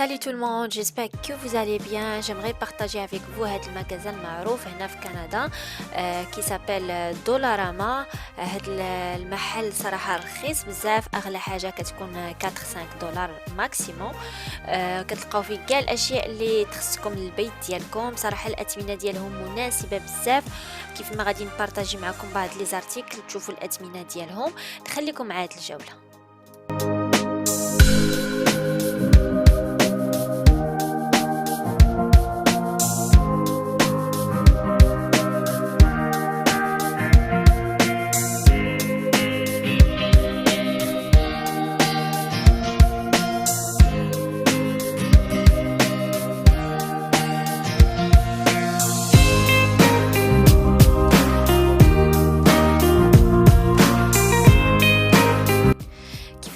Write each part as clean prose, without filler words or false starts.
Salut tout le monde, j'espère que vous allez bien. J'aimerais partager avec vous هذا المغازان المعروف هنا في كندا qui s'appelle Dollarama. هذا المحل صراحة رخيص بزاف، أغلى حاجة كتكون 4-5 دولار ماكسيموم. كتلقاو فيه كاع الأشياء اللي تخصكم للبيت ديالكم. صراحة الأثمنة ديالهم مناسبة بزاف، كيف ما غادي نبارطاجي معكم بعض لي زارتيكل تشوفوا الأثمنة ديالهم. نخليكم مع هذه الجولة.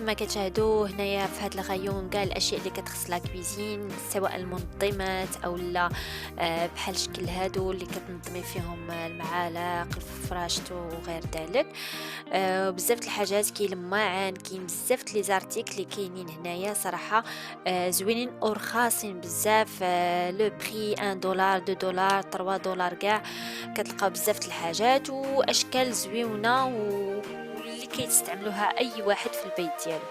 كما كتشاهدوا هنايا في هذا الغيون كاع الاشياء اللي كتخص لا كويزين، سواء المنظمات او لا بحال شكل هادو اللي كتنظمي فيهم المعالق الفراشتو وغير ذلك. بزاف د الحاجات كاين الماعن، كاين بزاف لي زارتيكل اللي كاينين هنايا صراحه زوينين ورخاصين بزاف. لو بري 1 دولار 2 دولار 3 دولار كاع كتلقاو بزاف د الحاجات واشكال زويونه واللي كيستعملوها اي واحد في البيت ديالو.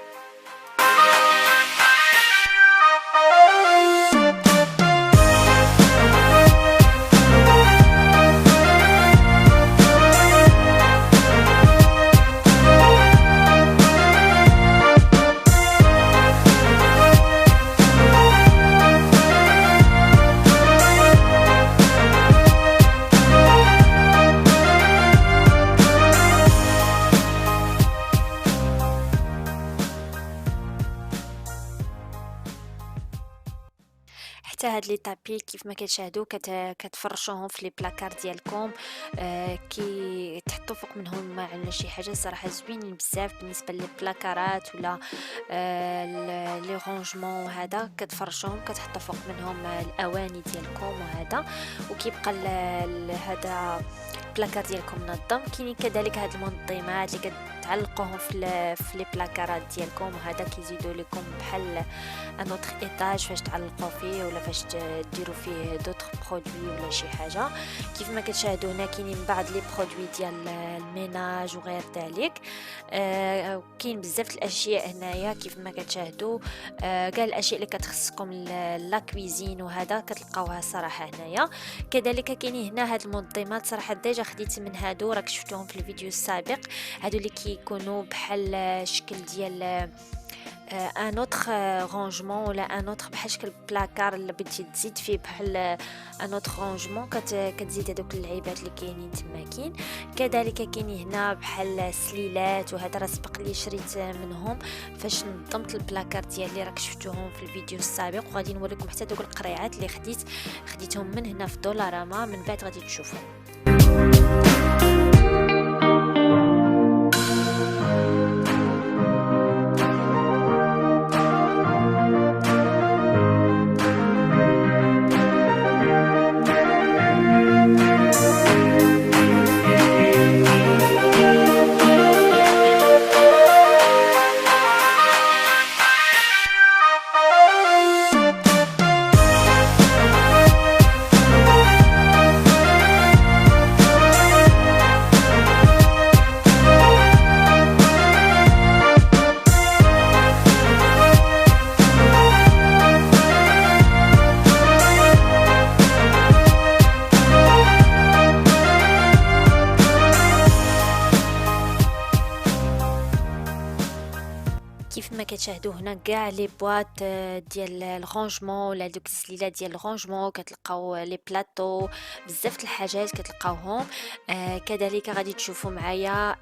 حتى هاد لي طابي كيف ما كتشاهدوا كتفرشوهم في لي بلاكار ديالكم، كي تحطوا فوق منهم ما ولا شي حاجه. صراحه زوينين بزاف بالنسبه لي بلاكارات ولا لي رونجمون. هذا كتفرشوهم كتحطوا فوق منهم الاواني ديالكم وهذا، وكيبقى هذا البلاكار ديالكم منظم. كاينين كذلك هاد المنظمات اللي كتعلقوهم في لي بلاكارات ديالكم، وهذا كيزيدوا لكم بحال ان اوتر ايطاج فاش تعلقوا فيه ولا فاش ديروا فيه دوطر برودوي ولا شي حاجه. كيف ما كتشاهدوا هنا كاينين بعض لي برودوي ديال الميناج وغير ذلك. كاين بزاف الاشياء هنايا كيف ما كتشاهدوا، كاع الاشياء اللي كتخصكم لا كويزين وهذا كتلقاوها صراحه هنايا. كذلك كاينين هنا هاد المنظمات، صراحه ديجا خديت من هادو، راك شفتوهم في الفيديو السابق. هادو اللي كيكونوا بحال شكل ديال ان اوتر رانجمون ولا ان اوتر بحال شكل بلاكار اللي بغيتي تزيد فيه بحال ان اوتر رانجمون، كتزيد هذوك اللعيبات اللي كاينين تماكين. كذلك كاينين هنا بحال سليلات، وهذا راه سبق لي شريت منهم فاش نظمت البلاكار ديالي، راك شفتوهم في الفيديو السابق. وغادي نوريكم حتى دوك القريعات اللي خديتهم من هنا في دولاراما، من بعد غادي تشوفوا. كيف ما كتشاهدوا هنا كاع لي بواط ديال الرانجمون ولا دوك السليلات ديال الرانجمون، كتلقاو لي بلاطو بزاف د الحاجات كتلقاوهم. كذلك غادي تشوفوا معايا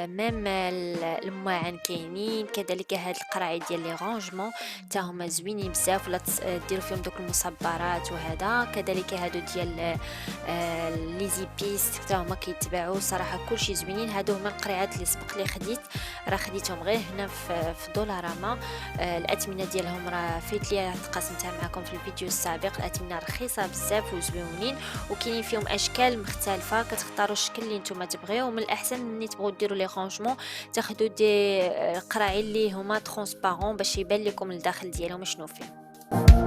ميم المواعن كاينين. كذلك هاد القراعي ديال لي رانجمون حتى هما زوينين بزاف، ولا ديروا فيهم دوك المصبرات وهذا. كذلك هادو ديال لي زيبيس حتى هما كيتباعوا، صراحه كلشي زوينين. هادو هما القريعات اللي سبق لي خديتهم غير هنا في دولاراما. الاثمنه ديالهم راه فيت ليا تقاسمتها معكم في الفيديو السابق. الاثمنه رخيصه بزاف وزوينين، وكاينين فيهم اشكال مختلفه، كتختاروا الشكل اللي نتوما تبغيو. ومن الاحسن ملي تبغوا ديروا لي رانجمون تاخذوا دي قراعي اللي هما ترونسبارون باش يبان لكم الداخل ديالهم شنو فيه.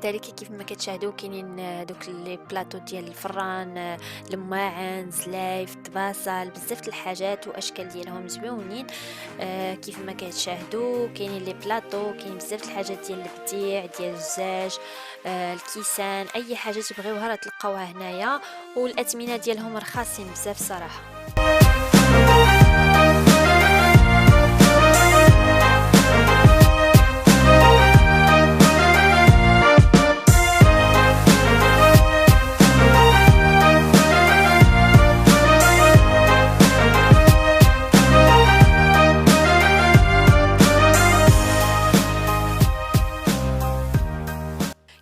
كذلك كيف ما كتشاهدوا كاينين دوك لي بلاطو ديال الفران، الماعن، زلايف، الطباسة، بزاف د الحاجات واشكال ديالهم زويونين. كيف ما كتشاهدوا كاينين لي بلاطو، كاين بزاف د الحاجات ديال البديع ديال الزاج، الكيسان، اي حاجه تبغيوها راه تلقاوها هنايا، والاثمنه ديالهم رخاصين بزاف صراحه.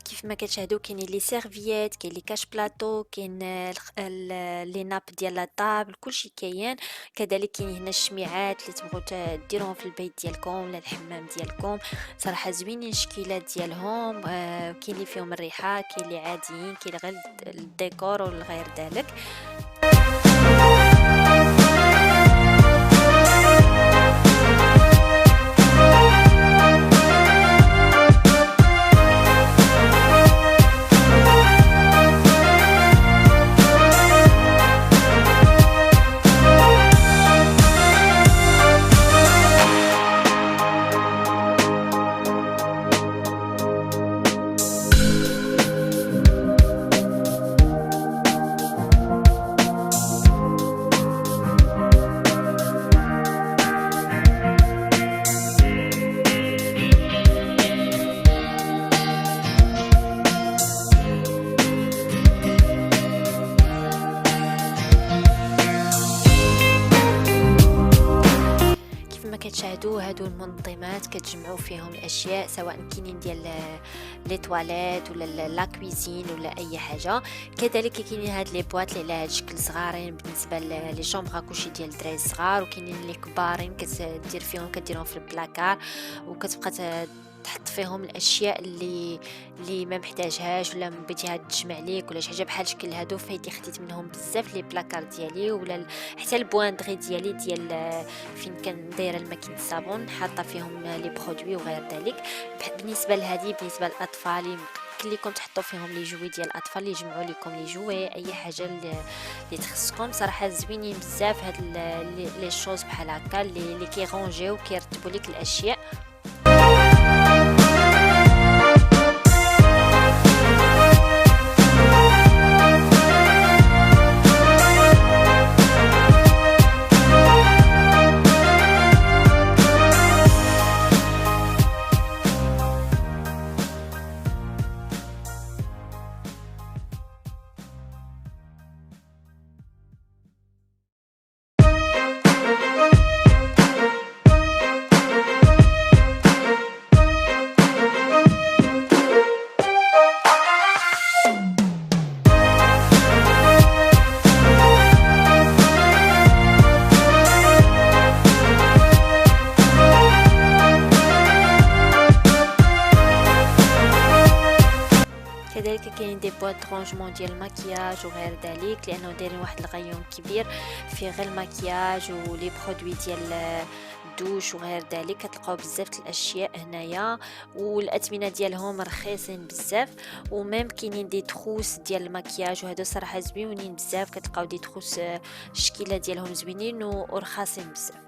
كيف ما كتشاهدوا كاينين لي سيرفييت، كاين لي كاش بلاطو، كاين لي ناب ديال لا طابل، كلشي كاين. كذلك كاين هنا الشميعات اللي تبغوا ديروهم في البيت ديالكم ولا الحمام ديالكم، صراحه زوينين الشكيلات ديالهم. كاين اللي فيهم الريحه، كاين اللي عاديين، كاين غير الديكور والغير ذلك. كما كتشاهدوا هادو المنظمات كتجمعوا فيهم الاشياء، سواء كاينين ديال لي تواليت ولا لا كويزين ولا اي حاجه. كذلك كاينين هاد لي بواط اللي على هاد الشكل صغارين بالنسبه لي شومبر كلشي ديال الدراري الصغار، وكاينين لي كبارين كتدير فيهم كديرهم في البلاكار وكتبقى تحط فيهم الاشياء اللي ما محتاجهاش ولا بغيتيها تجمع ليك ولا شي حاجه بحال شكل هادو. فايدي خديت منهم بزاف لي بلاكار ديالي ولا حتى البواندغي ديالي ديال فين كان دايره الماكينه الصابون حاطه فيهم لي برودوي وغير ذلك. بالنسبه لهذه بالنسبه للاطفال يمكن لكم تحطوا فيهم لي جوي ديال الاطفال اللي يجمعوا لكم لي جوي اي حاجه اللي تخصكم. صراحه زوينين بزاف هاد لي شوز بحال هكا اللي كيرونجيو كيرتبوا لك الاشياء. كذلك كاين دي بواط رونجمون ديال الماكياج وغير ذلك، لانه دايرين واحد الغيون كبير فيه غير الماكياج ولي برودوي ديال الدوش وغير ذلك. كتلقاو بزاف الاشياء هنايا والاثمنه ديالهم رخيصين بزاف. وميم كاينين دي تروس ديال الماكياج وهادو صراحه زوينين بزاف، كتلقاو دي تروس الشكيله ديالهم زوينين ورخاصين بزاف.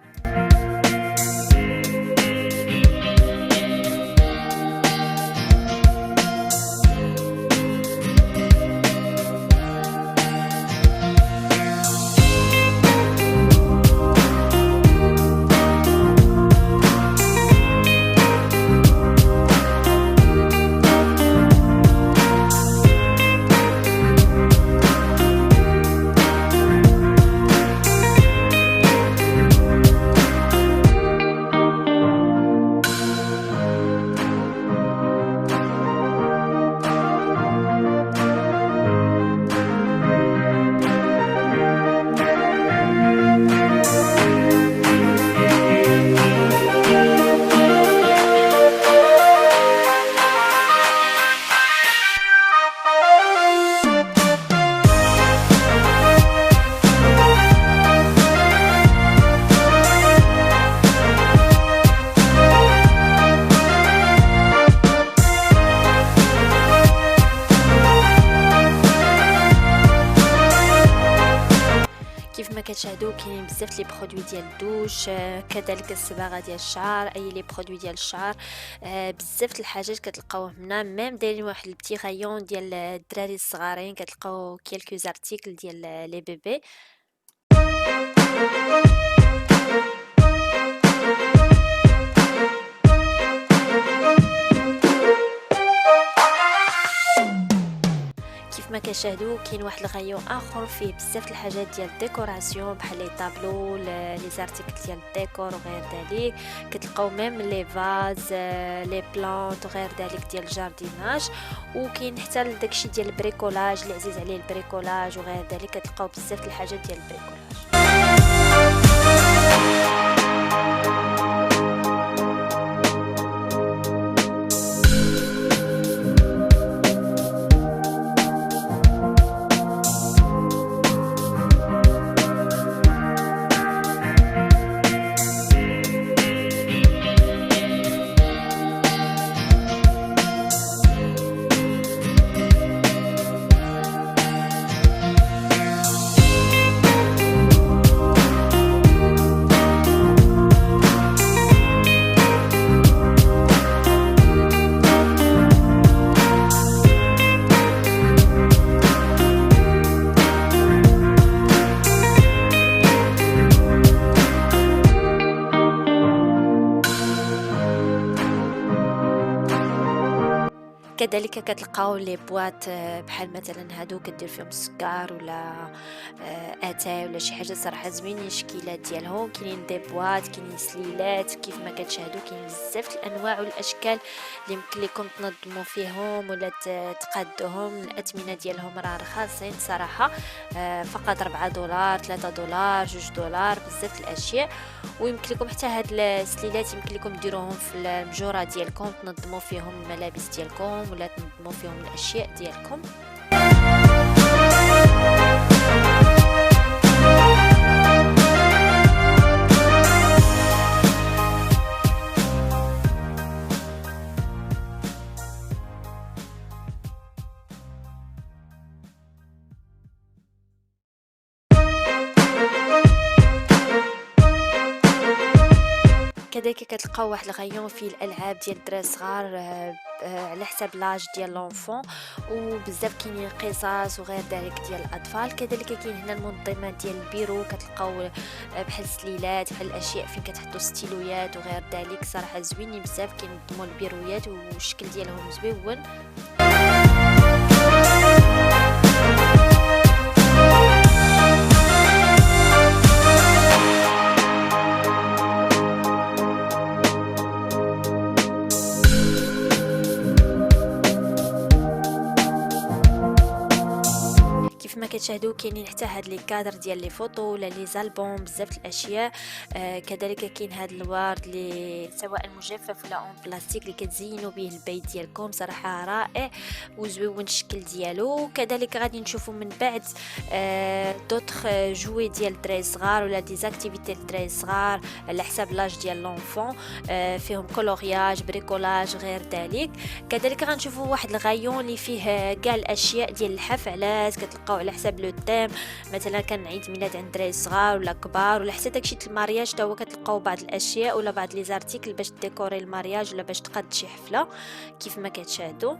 بزاف لي برودوي ديال الدوش، كذلك الصباغه ديال الشعر، اي لي برودوي ديال الشعر. بزاف د الحاجات كتلقاوه هنا، ميم دايرين واحد البتي غايون ديال الدراري الصغارين، كتلقاو كيلكو زارتيكل ديال لي بيبي. كيف ما كنشاهدوا كاين واحد الغيون اخر فيه بزاف د الحاجات ديال الديكوراسيون بحال لي طابلو، لي زارتيكل ديال الديكور وغير ذلك. كتلقاو ميم لي فاز، لي بلانط وغير ذلك ديال الجارديناج. وكاين حتى داكشي ديال البريكولاج اللي عزيز عليه البريكولاج وغير ذلك، كتلقاو بزاف د الحاجات ديال البريكولاج. كذلك كتلقاو لي بواط، بحال مثلا هادو كدير فيهم السكر ولا اتاي ولا شي حاجه صراحه زوينين الشكيلات ديالهم. كاينين دي بواط، كاينين سليلات كيف ما كتشاهدوا، كاين بزاف الانواع والاشكال اللي يمكن لكم تنظموا فيهم ولا تقادوهم. الاثمنه ديالهم راه رخاصين صراحه، فقط $4 $3 $2، بزاف الاشياء. ويمكن لكم حتى هاد السليلات يمكن لكم ديروهم في المجوره ديالكم، تنظموا فيهم الملابس ديالكم ولا تنظموا فيهم الاشياء ديالكم. كذلك كتلقاو واحد الغيون فيه الالعاب ديال الدراري الصغار، على حساب لاج ديال لونفون، وبزاف كاينين قصص وغير ذلك ديال الاطفال. كذلك كاين هنا المنظمات ديال البيرو، كتلقاو بحال السليلات، بحال الاشياء فين كتحطوا ستيلويات وغير ذلك. صراحه زوينين بزاف، كينظموا البيرويات والشكل ديالهم زويون. ما كتشاهدوا كاينين حتى هاد لي كادر ديال لي فوتو ولا لي زالبوم، بزاف الاشياء. كذلك كاين هاد الورد اللي سواء مجفف ولا اون بلاستيك اللي كتزينوا به البيت ديالكم، صراحه رائع وزويون الشكل ديالو. كذلك غادي نشوفوا من بعد دوطخ جوي ديال الدراري الصغار ولا ديزاكتيفيتي الدراري الصغار على حساب لاج ديال لونفون، فيهم كولورياج، بريكولاج غير ذلك. كذلك غنشوفوا واحد الغايون اللي فيه كاع الاشياء ديال الحفلات، كتلقاو على حساب لو تيم، مثلا كان عيد ميلاد عند الدراري الصغار ولا كبار، ولا حتى داكشي د المارياج تا هو كتلقاو بعض الاشياء ولا بعض لي زارتيكل باش ديكوري المارياج ولا باش تقاد شي حفله كيف ما كتشاهدوا.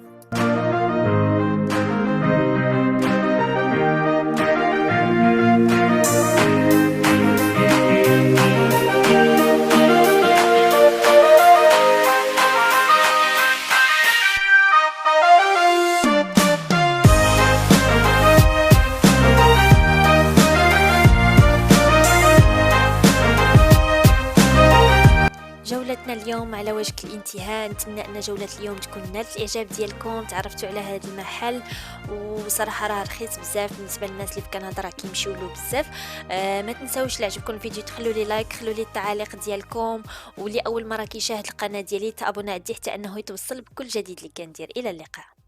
جولتنا اليوم على وشك الانتهاء. نتمنى ان جولة اليوم تكون نالت الاعجاب ديالكم، تعرفتوا على هذا المحل وصراحه راه رخيص بزاف بالنسبه للناس اللي في كندا، راه كيمشيو له بزاف. ما تنساوش لا عجبكم الفيديو تخلوا لي لايك، خلوا لي التعاليق ديالكم، واللي اول مره كيشاهد القناه ديالي تابونا عندي حتى انه يتوصل بكل جديد اللي كندير. الى اللقاء.